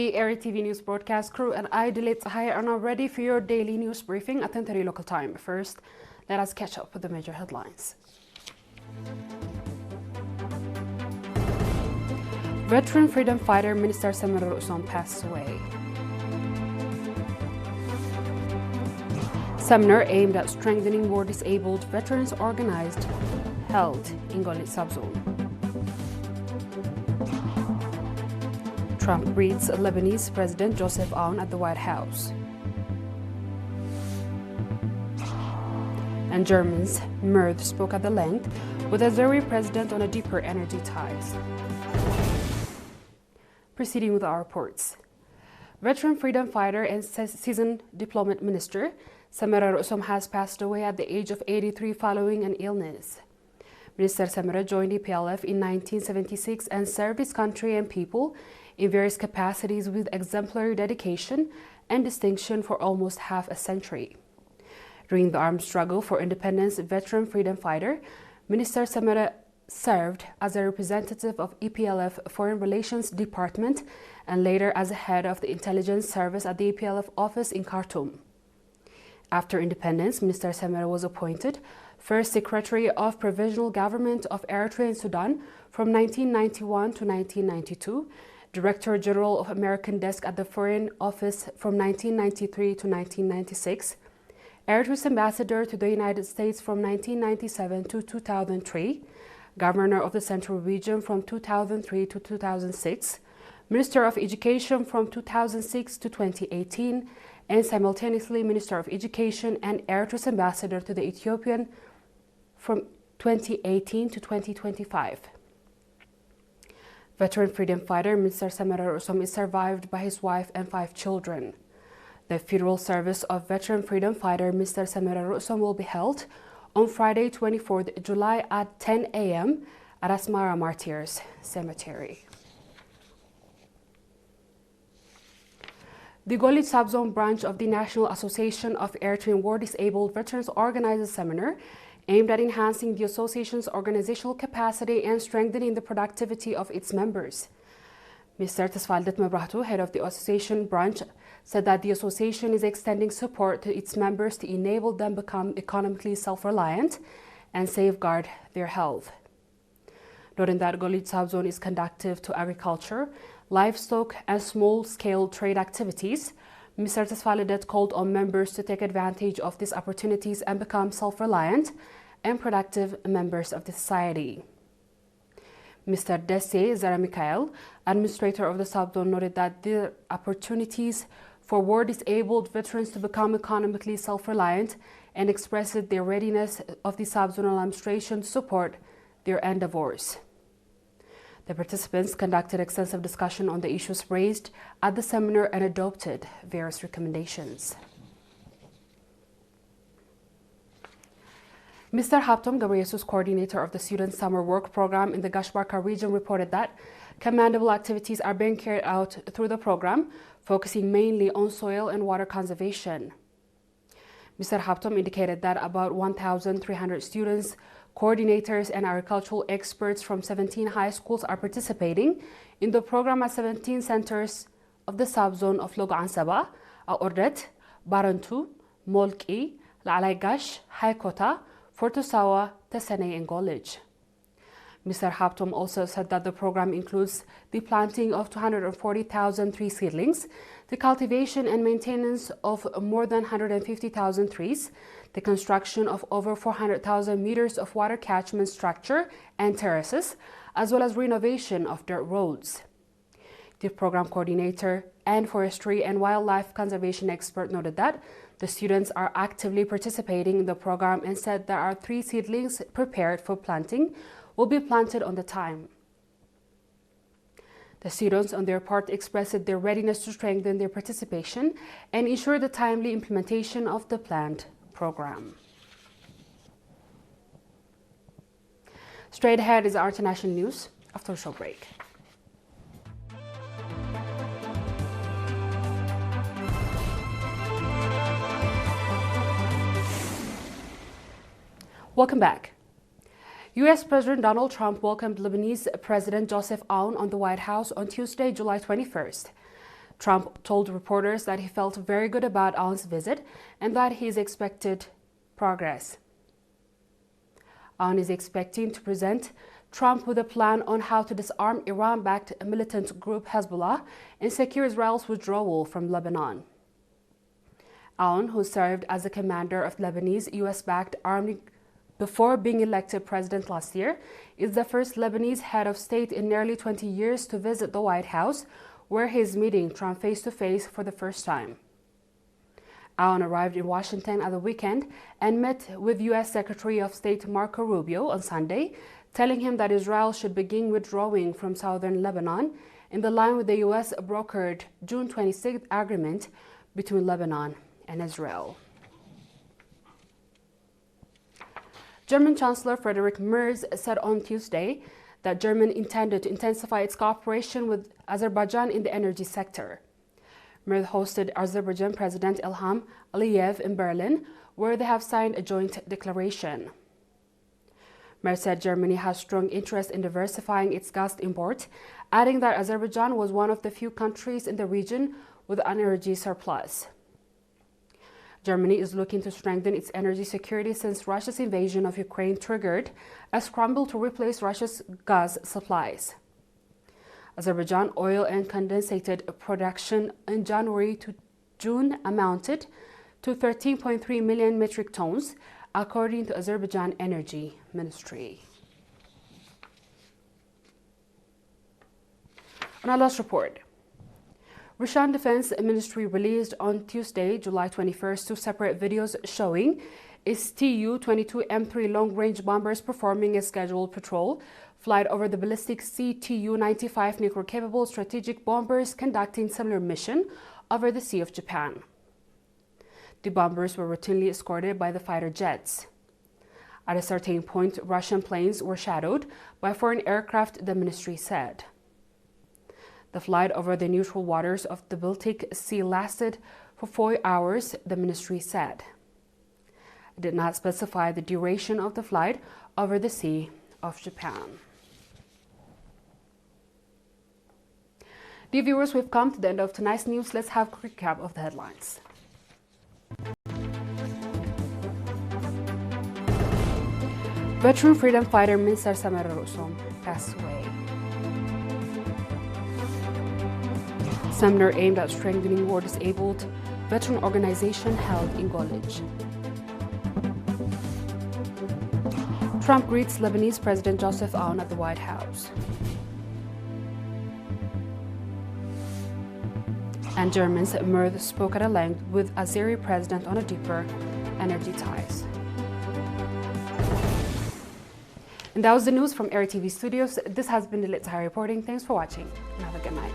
The ERi-TV news broadcast crew and I, Delit Sahaya, are now ready for your daily news briefing at 10:30 local time. First, let us catch up with the major headlines. Veteran freedom fighter Minister Semere passed away. Seminar aimed at strengthening war disabled veterans organized held in Golit subzone. Trump greets Lebanese President Joseph Aoun at the White House. And Germany's Merth spoke at the length with Azeri president on a deeper energy ties. Proceeding with our reports. Veteran freedom fighter and seasoned diplomat minister Semere has passed away at the age of 83 following an illness. Minister Semere joined EPLF in 1976 and served his country and people in various capacities with exemplary dedication and distinction for almost half a century. During the armed struggle for independence, veteran freedom fighter Minister Semere served as a representative of EPLF Foreign Relations Department and later as a head of the intelligence service at the EPLF office in Khartoum. After independence, Minister Semere was appointed First Secretary of Provisional Government of Eritrea and Sudan from 1991 to 1992, Director General of American Desk at the Foreign Office from 1993 to 1996, Eritrea's Ambassador to the United States from 1997 to 2003, Governor of the Central Region from 2003 to 2006, Minister of Education from 2006 to 2018, and simultaneously Minister of Education and Eritrea's Ambassador to the Ethiopian from 2018 to 2025. Veteran freedom fighter Mr. Semere is survived by his wife and 5 children. The funeral service of veteran freedom fighter Mr. Semere will be held on Friday, 24th July at 10 a.m. at Asmara Martyrs Cemetery. The Golit Subzone branch of the National Association of Eritrean War Disabled Veterans organized a seminar aimed at enhancing the association's organizational capacity and strengthening the productivity of its members. Mr. Tesfaldet Mebrahtu, head of the association branch, said that the association is extending support to its members to enable them become economically self-reliant and safeguard their health. Noting that Golit Subzone is conducive to agriculture, livestock, and small-scale trade activities, Mr. Tesfaldet called on members to take advantage of these opportunities and become self-reliant and productive members of the society. Mr. Desse Zara Mikhail, administrator of the subzone, noted that the opportunities for war-disabled veterans to become economically self-reliant and expressed their readiness of the subzonal administration to support their endeavors. The participants conducted extensive discussion on the issues raised at the seminar and adopted various recommendations. Mr. Haptom Gabriesus, coordinator of the Student Summer Work Program in the Gashbarka region, reported that commendable activities are being carried out through the program, focusing mainly on soil and water conservation. Mr. Haptom indicated that about 1,300 students, coordinators, and agricultural experts from 17 high schools are participating in the program at 17 centers of the subzone of Logo Ansaba, Aordet, Barantu, Molki, La'alaigash, Haikota, Fortosawa, Tesene, and Golij. Mr. Haptom also said that the program includes the planting of 240,000 tree seedlings, the cultivation and maintenance of more than 150,000 trees, the construction of over 400,000 meters of water catchment structure and terraces, as well as renovation of dirt roads. The program coordinator and forestry and wildlife conservation expert noted that the students are actively participating in the program and said there are 3 seedlings prepared for planting will be planted on the time. The students on their part expressed their readiness to strengthen their participation and ensure the timely implementation of the planned program. Straight ahead is our international news after a short break. Welcome back. U.S. President Donald Trump welcomed Lebanese President Joseph Aoun on the White House on Tuesday, July 21st. Trump told reporters that he felt very good about Aoun's visit and that he expected progress. Aoun is expecting to present Trump with a plan on how to disarm Iran-backed militant group Hezbollah and secure Israel's withdrawal from Lebanon. Aoun, who served as the commander of Lebanese U.S.-backed army before being elected president last year, is the first Lebanese head of state in nearly 20 years to visit the White House, where he is meeting Trump face-to-face for the first time. Aoun arrived in Washington at the weekend and met with U.S. Secretary of State Marco Rubio on Sunday, telling him that Israel should begin withdrawing from southern Lebanon in the line with the U.S. brokered June 26th agreement between Lebanon and Israel. German Chancellor Friedrich Merz said on Tuesday that Germany intended to intensify its cooperation with Azerbaijan in the energy sector. Merz hosted Azerbaijan President Ilham Aliyev in Berlin, where they have signed a joint declaration. Merz said Germany has strong interest in diversifying its gas import, adding that Azerbaijan was one of the few countries in the region with an energy surplus. Germany is looking to strengthen its energy security since Russia's invasion of Ukraine triggered a scramble to replace Russia's gas supplies. Azerbaijan oil and condensate production in January to June amounted to 13.3 million metric tons, according to Azerbaijan Energy Ministry. On our last report, Russian Defense Ministry released on Tuesday, July 21st, two separate videos showing its Tu-22M3 long-range bombers performing a scheduled patrol flight over the ballistic Tu-95 nuclear-capable strategic bombers conducting similar mission over the Sea of Japan. The bombers were routinely escorted by the fighter jets. At a certain point, Russian planes were shadowed by foreign aircraft, the ministry said. The flight over the neutral waters of the Baltic Sea lasted for 4 hours, the ministry said. It did not specify the duration of the flight over the Sea of Japan. Dear viewers, we've come to the end of tonight's news. Let's have a quick recap of the headlines. Veteran freedom fighter Minister Semere passed away. Seminar aimed at strengthening war disabled veteran organization held in Golij. Trump greets Lebanese President Joseph Aoun at the White House. And Germans Merz spoke at length with Azeri president on a deeper energy ties. And that was the news from ERi-TV studios. This has been the Eritrea reporting. Thanks for watching and have a good night.